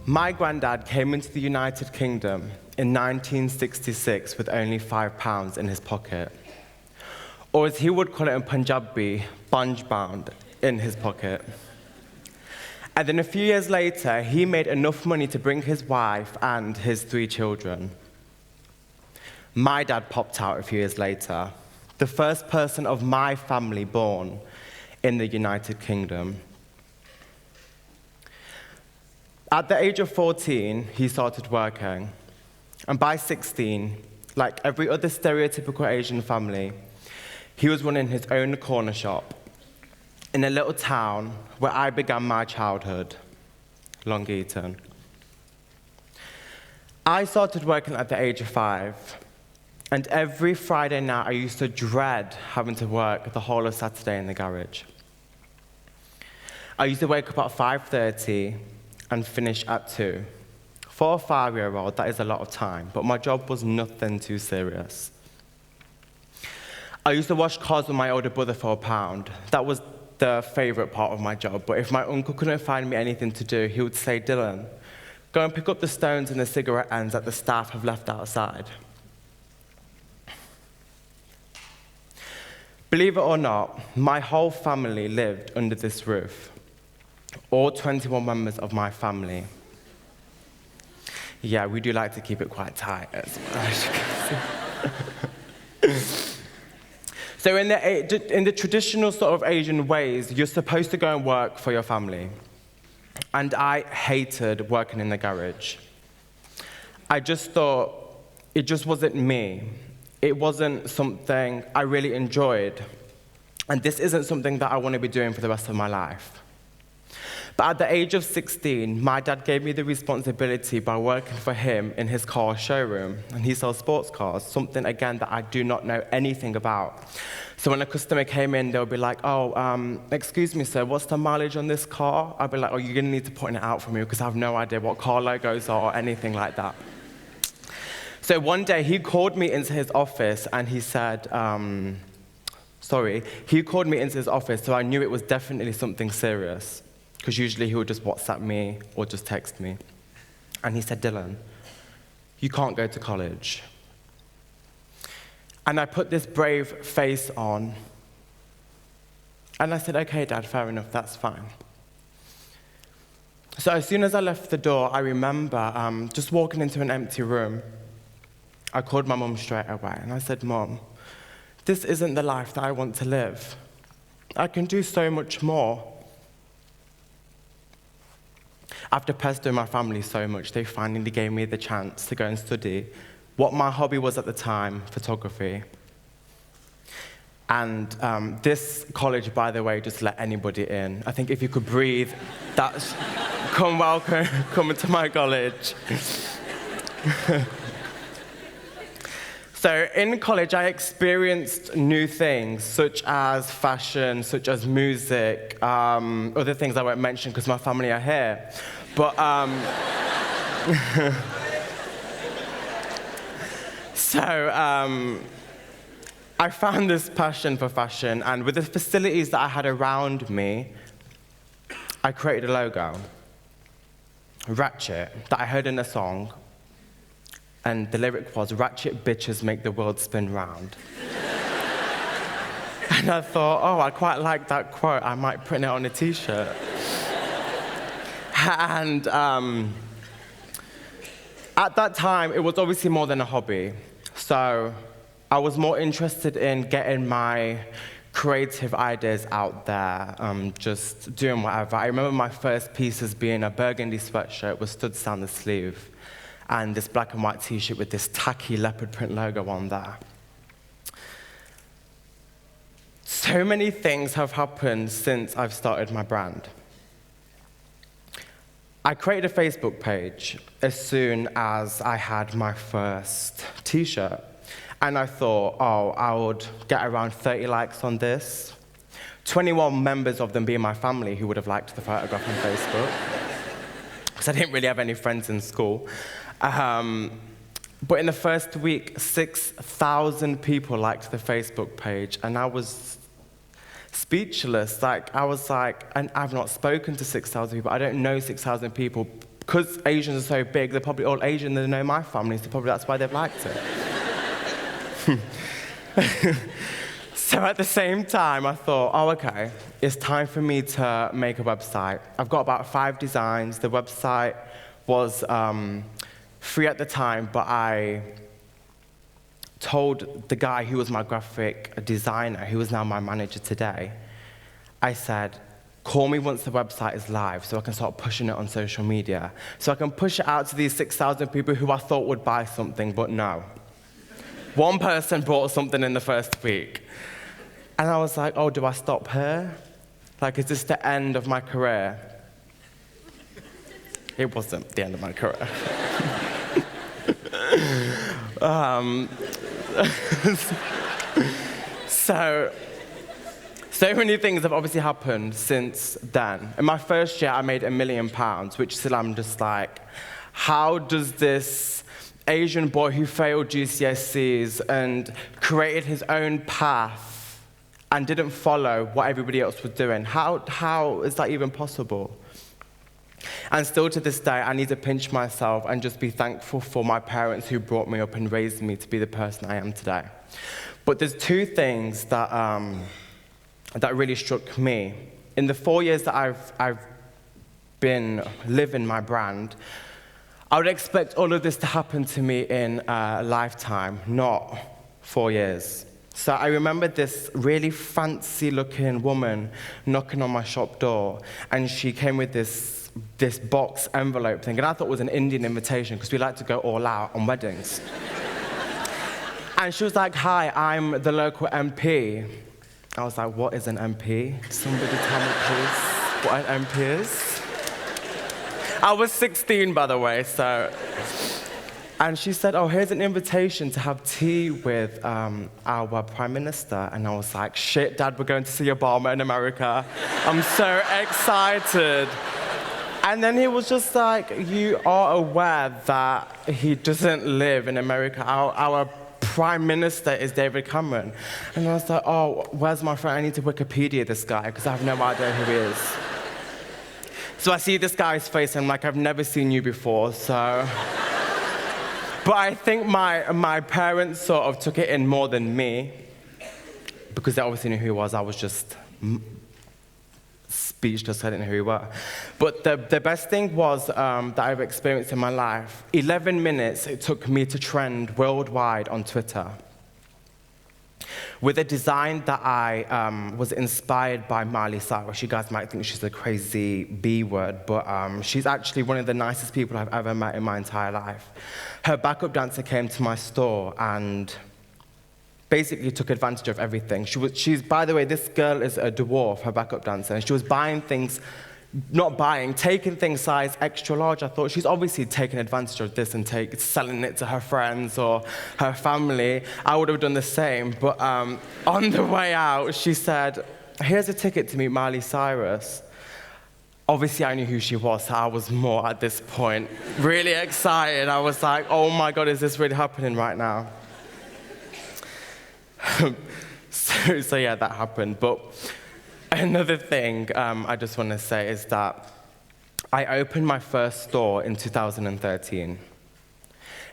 My granddad came into the United Kingdom in 1966 with only £5 in his pocket. Or as he would call it in Punjabi, bunge bound in his pocket. And then a few years later, he made enough money to bring his wife and his 3 children. My dad popped out a few years later, the first person of my family born in the United Kingdom. At the age of 14, he started working. And by 16, like every other stereotypical Asian family, he was running his own corner shop in a little town where I began my childhood, Long Eaton. I started working at the age of 5, and every Friday night I used to dread having to work the whole of Saturday in the garage. I used to wake up at 5:30 and finish at 2. For a 5-year-old, that is a lot of time, but my job was nothing too serious. I used to wash cars with my older brother for £1. That was the favorite part of my job, but if my uncle couldn't find me anything to do, he would say, "Dhillan, go and pick up the stones and the cigarette ends that the staff have left outside." Believe it or not, my whole family lived under this roof. All 21 members of my family. Yeah, we do like to keep it quite tight, as you can see. So in the traditional sort of Asian ways, you're supposed to go and work for your family. And I hated working in the garage. I just thought it just wasn't me. It wasn't something I really enjoyed. And this isn't something that I want to be doing for the rest of my life. But at the age of 16, my dad gave me the responsibility by working for him in his car showroom. And he sells sports cars, something, again, that I do not know anything about. So when a customer came in, they'll be like, "Oh, excuse me, sir, what's the mileage on this car?" I'll be like, "Oh, you're going to need to point it out for me because I have no idea what car logos are or anything like that." So one day, he called me into his office and he said, he called me into his office, so I knew it was definitely something serious. Because usually he would just WhatsApp me or just text me. And he said, "Dhillan, you can't go to college." And I put this brave face on. And I said, "Okay, Dad, fair enough, that's fine." So as soon as I left the door, I remember just walking into an empty room. I called my mum straight away, and I said, "Mum, this isn't the life that I want to live. I can do so much more." After pestering my family so much, they finally gave me the chance to go and study what my hobby was at the time, photography. And this college, by the way, just let anybody in. I think if you could breathe, that's come to my college. So in college, I experienced new things, such as fashion, such as music, other things I won't mention because my family are here. But I found this passion for fashion, and with the facilities that I had around me, I created a logo, Ratchet, that I heard in a song. And the lyric was, "Ratchet bitches make the world spin round." And I thought, oh, I quite like that quote. I might print it on a t-shirt. And at that time, it was obviously more than a hobby. So I was more interested in getting my creative ideas out there, just doing whatever. I remember my first pieces being a burgundy sweatshirt with studs down the sleeve, and this black and white t-shirt with this tacky leopard print logo on there. So many things have happened since I've started my brand. I created a Facebook page as soon as I had my first t-shirt. And I thought, oh, I would get around 30 likes on this. 21 members of them being my family who would have liked the photograph on Facebook. Because I didn't really have any friends in school. But in the first week, 6,000 people liked the Facebook page, and I was speechless. I was like, and I've not spoken to 6,000 people. I don't know 6,000 people because Asians are so big, they're probably all Asian, they know my family, so probably that's why they've liked it. So at the same time, I thought, oh, okay, it's time for me to make a website. I've got about 5 designs. The website was free at the time, but I told the guy who was my graphic designer, who is now my manager today, I said, call me once the website is live so I can start pushing it on social media. So I can push it out to these 6,000 people who I thought would buy something, but no. One person bought something in the first week. And I was like, oh, do I stop here? Like, is this the end of my career? It wasn't the end of my career. So many things have obviously happened since then. In my first year, I made £1 million, which still I'm just like, how does this Asian boy who failed GCSEs and created his own path and didn't follow what everybody else was doing, how is that even possible? And still to this day, I need to pinch myself and just be thankful for my parents who brought me up and raised me to be the person I am today. But there's 2 things that really struck me. In the 4 years that I've been living my brand, I would expect all of this to happen to me in a lifetime, not 4 years. So I remember this really fancy-looking woman knocking on my shop door, and she came with this box envelope thing, and I thought it was an Indian invitation because we like to go all out on weddings. And she was like, hi, I'm the local MP. I was like, what is an MP? Somebody tell me, please, what an MP is? I was 16, by the way, so... And she said, oh, here's an invitation to have tea with our Prime Minister. And I was like, shit, Dad, we're going to see Obama in America. I'm so excited. And then he was just like, you are aware that he doesn't live in America. Our Prime Minister is David Cameron. And I was like, oh, where's my friend? I need to Wikipedia this guy because I have no idea who he is. So I see this guy's face and I'm like, I've never seen you before, so... But I think my parents sort of took it in more than me, because they obviously knew who he was. I was just speechless, I didn't know who he was. But the best thing was that I've experienced in my life, 11 minutes it took me to trend worldwide on Twitter with a design that I was inspired by Miley Cyrus. You guys might think she's a crazy B word, but she's actually one of the nicest people I've ever met in my entire life. Her backup dancer came to my store and basically took advantage of everything. She's, by the way, this girl is a dwarf, her backup dancer, and she was buying things, taking things size extra large. I thought she's obviously taking advantage of this and selling it to her friends or her family. I would have done the same, but on the way out, she said, here's a ticket to meet Miley Cyrus. Obviously, I knew who she was, so I was more, at this point, really excited. I was like, oh my God, is this really happening right now? So yeah, that happened. But another thing I just want to say is that I opened my first store in 2013.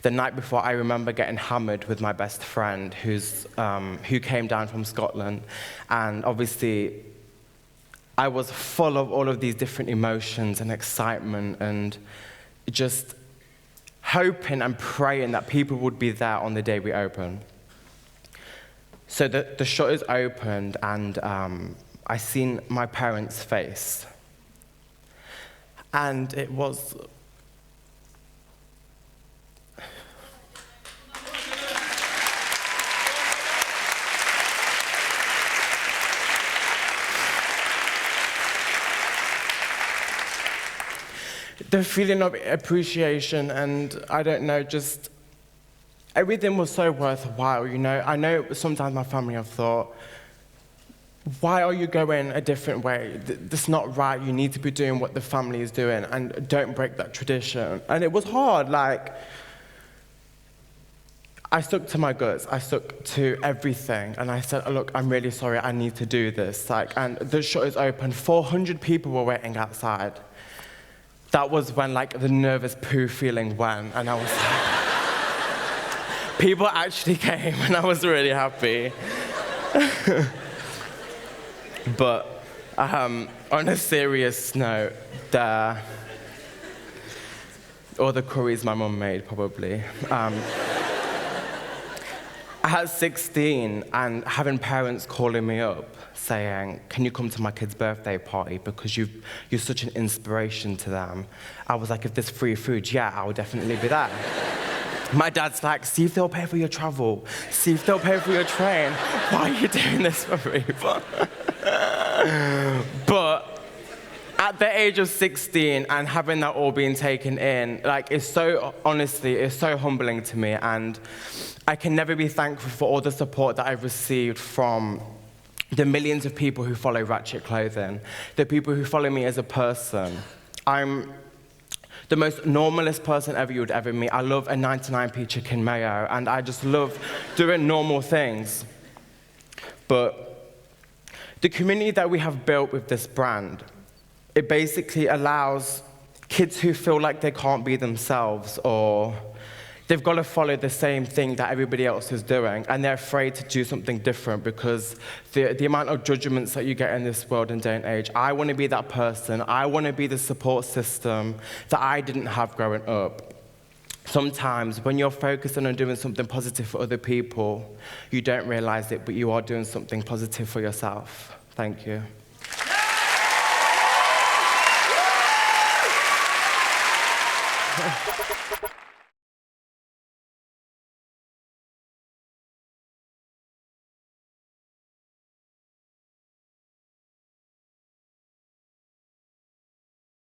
The night before, I remember getting hammered with my best friend who came down from Scotland. And obviously, I was full of all of these different emotions and excitement and just hoping and praying that people would be there on the day we open. So the shutters opened and I seen my parents' face. And it was... the feeling of appreciation and, I don't know, just everything was so worthwhile, you know. I know sometimes my family have thought, why are you going a different way? That's not right. You need to be doing what the family is doing and don't break that tradition. And it was hard. Like, I stuck to my guts. I stuck to everything. And I said, oh, look, I'm really sorry. I need to do this. And the shutters opened. 400 people were waiting outside. that was when like the nervous poo feeling went, and I was like, people actually came, and I was really happy. But on a serious note, or the curries my mum made, probably. At 16, and having parents calling me up saying, can you come to my kid's birthday party because you're such an inspiration to them. I was like, if there's free food, yeah, I'll definitely be there. My dad's like, see if they'll pay for your travel. See if they'll pay for your train. Why are you doing this for me? But at the age of 16 and having that all being taken in, like, it's so humbling to me, and I can never be thankful for all the support that I've received from the millions of people who follow Ratchet Clothing, the people who follow me as a person. I'm the most normalest person you would ever meet. I love a 99p chicken mayo, and I just love doing normal things. But the community that we have built with this brand, it basically allows kids who feel like they can't be themselves, or they've got to follow the same thing that everybody else is doing, and they're afraid to do something different because the amount of judgments that you get in this world and day and age. I want to be that person. I want to be the support system that I didn't have growing up. Sometimes when you're focusing on doing something positive for other people, you don't realize it, but you are doing something positive for yourself. Thank you.